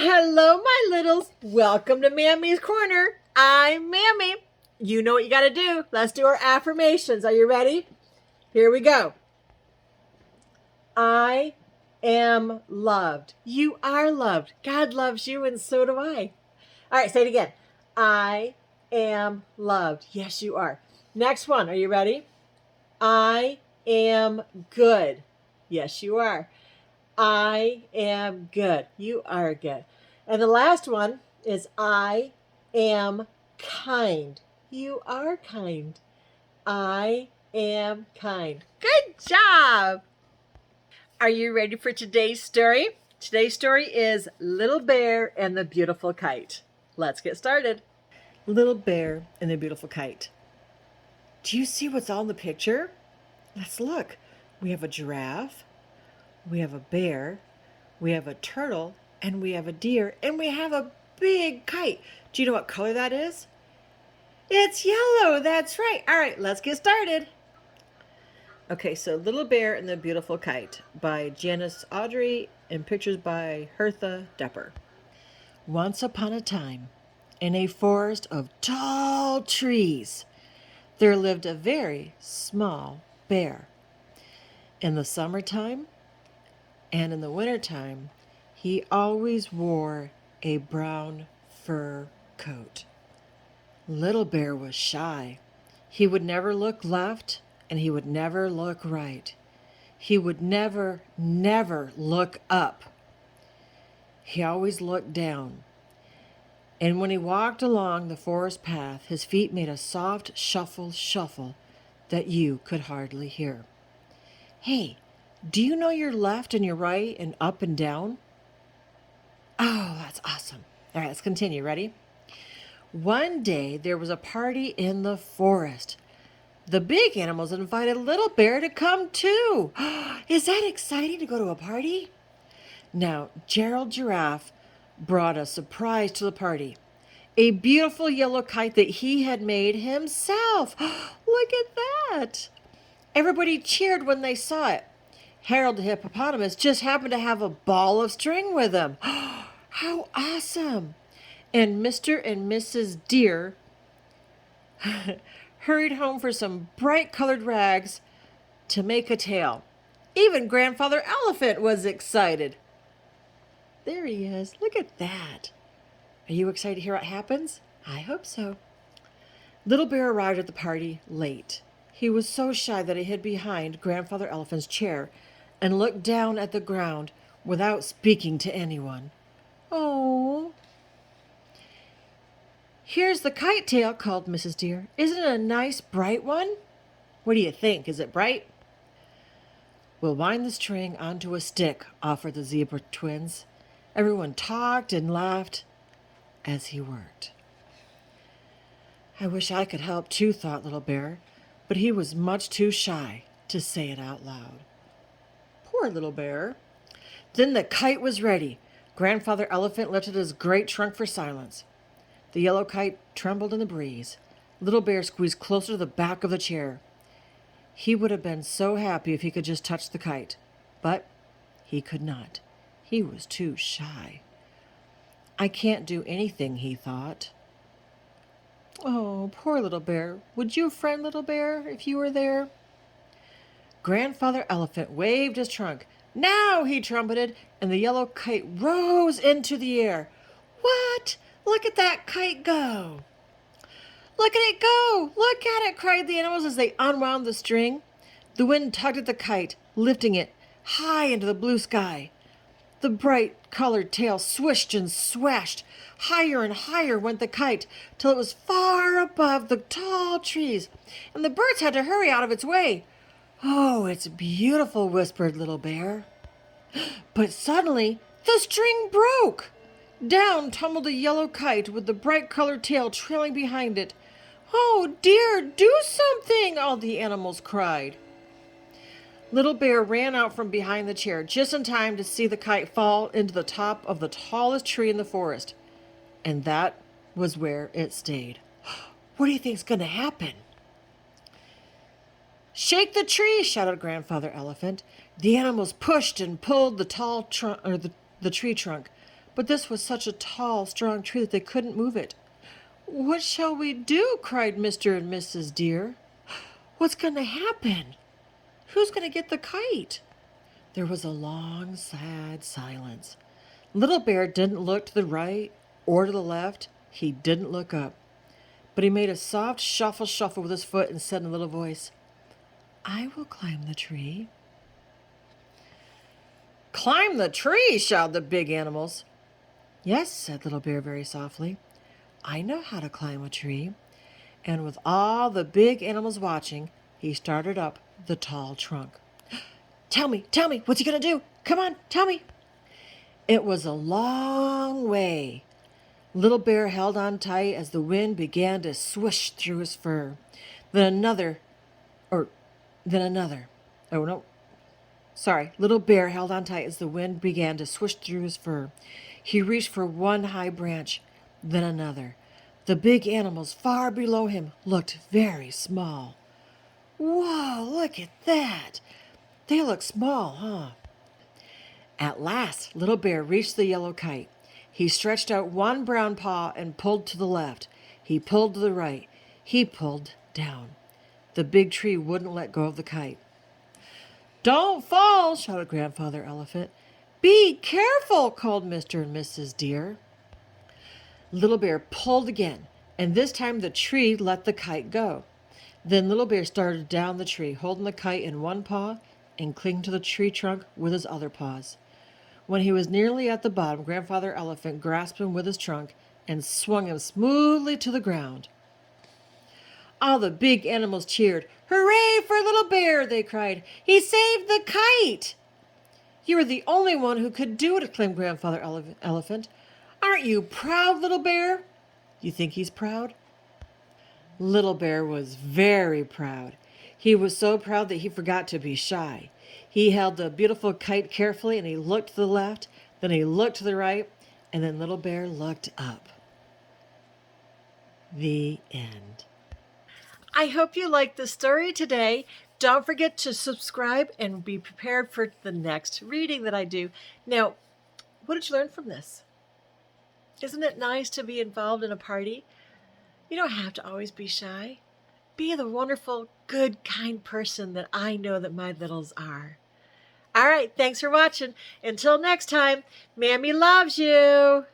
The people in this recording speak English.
Hello, my littles. Welcome to Mammy's Corner. I'm Mammy. You know what you got to do. Let's do our affirmations. Are you ready? Here we go. I am loved. You are loved. God loves you, and so do I. All right, say it again. I am loved. Yes, you are. Next one. Are you ready? I am good. Yes, you are. I am good. You are good. And the last one is I am kind. You are kind. I am kind. Good job. Are you ready for today's story? Today's story is Little Bear and the Beautiful Kite. Let's get started. Little Bear and the Beautiful Kite. Do you see what's on the picture? Let's look. We have a giraffe. We have a bear. We have a turtle, and we have a deer, and we have a big kite. Do you know what color that is? It's yellow. That's right. All right, let's get started. Okay, so Little Bear and the Beautiful Kite by Janice Audrey and pictures by Hertha Depper. Once upon a time, in a forest of tall trees, there lived a very small bear. In the summertime and in the wintertime, he always wore a brown fur coat. Little Bear was shy. He would never look left and he would never look right. He would never look up. He always looked down. And when he walked along the forest path, his feet made a soft shuffle that you could hardly hear. Hey, do you know your left and your right and up and down? Oh, that's awesome. All right, let's continue. Ready? One day there was a party in the forest. The big animals invited Little Bear to come too. Is that exciting to go to a party? Now, Gerald Giraffe brought a surprise to the party. A beautiful yellow kite that he had made himself. Look at that. Everybody cheered when they saw it. Harold the hippopotamus just happened to have a ball of string with him. How awesome! And Mr. and Mrs. Deer hurried home for some bright colored rags to make a tail. Even Grandfather Elephant was excited. There he is. Look at that. Are you excited to hear what happens? I hope so. Little Bear arrived at the party late. He was so shy that he hid behind Grandfather Elephant's chair and looked down at the ground without speaking to anyone. Oh. Here's the kite tail, called Mrs. Deer. Isn't it a nice bright one? What do you think? Is it bright? We'll wind the string onto a stick, offered the zebra twins. Everyone talked and laughed as he worked. I wish I could help too, thought Little Bear, but he was much too shy to say it out loud. Poor Little Bear. Then the kite was ready. Grandfather Elephant lifted his great trunk for silence. The yellow kite trembled in the breeze. Little Bear squeezed closer to the back of the chair. He would have been so happy if he could just touch the kite, but he could not. He was too shy. I can't do anything, he thought. Oh, poor Little Bear. Would you friend Little Bear if you were there? Grandfather Elephant waved his trunk. Now, he trumpeted, and the yellow kite rose into the air. What? Look at that kite go. Look at it go! Look at it, cried the animals as they unwound the string. The wind tugged at the kite, lifting it high into the blue sky. The bright colored tail swished and swashed. Higher and higher went the kite, till it was far above the tall trees, and the birds had to hurry out of its way. Oh, it's beautiful, whispered Little Bear. But suddenly, the string broke. Down tumbled the yellow kite with the bright colored tail trailing behind it. Oh, dear, do something, all the animals cried. Little Bear ran out from behind the chair just in time to see the kite fall into the top of the tallest tree in the forest. And that was where it stayed. What do you think's going to happen? Shake the tree, shouted Grandfather Elephant. The animals pushed and pulled the tall trunk, or the tree trunk, but this was such a tall, strong tree that they couldn't move it. "What shall we do?" cried Mr. and Mrs. Deer. "What's going to happen? Who's going to get the kite?" There was a long, sad silence. Little Bear didn't look to the right or to the left. He didn't look up. But he made a soft shuffle shuffle with his foot and said in a little voice, "I will climb the tree." "Climb the tree!" shouted the big animals. "Yes," said Little Bear very softly. "I know how to climb a tree." And with all the big animals watching, he started up the tall trunk. Tell me, what's he going to do? Come on, tell me." It was a long way. Little Bear held on tight as the wind began to swish through his fur. Then another, or then another. Oh, no. Sorry. Little Bear held on tight as the wind began to swish through his fur. He reached for one high branch, then another. The big animals far below him looked very small. Whoa, look at that! They look small, huh? At last, Little Bear reached the yellow kite. He stretched out one brown paw and pulled to the left. He pulled to the right. He pulled down. The big tree wouldn't let go of the kite. "Don't fall!" shouted Grandfather Elephant. "Be careful!" called Mr. and Mrs. Deer. Little Bear pulled again, and this time the tree let the kite go. Then Little Bear started down the tree, holding the kite in one paw and clinging to the tree trunk with his other paws. When he was nearly at the bottom, Grandfather Elephant grasped him with his trunk and swung him smoothly to the ground. All the big animals cheered. "Hooray for Little Bear!" they cried. "He saved the kite!" "You are the only one who could do it," exclaimed Grandfather Elephant. "Aren't you proud, Little Bear?" You think he's proud? Little Bear was very proud. He was so proud that he forgot to be shy. He held the beautiful kite carefully and he looked to the left, then he looked to the right, and then Little Bear looked up. The end. I hope you liked the story today. Don't forget to subscribe and be prepared for the next reading that I do. Now, what did you learn from this? Isn't it nice to be involved in a party? You don't have to always be shy. Be the wonderful, good, kind person that I know that my littles are. All right, thanks for watching. Until next time, Mammy loves you.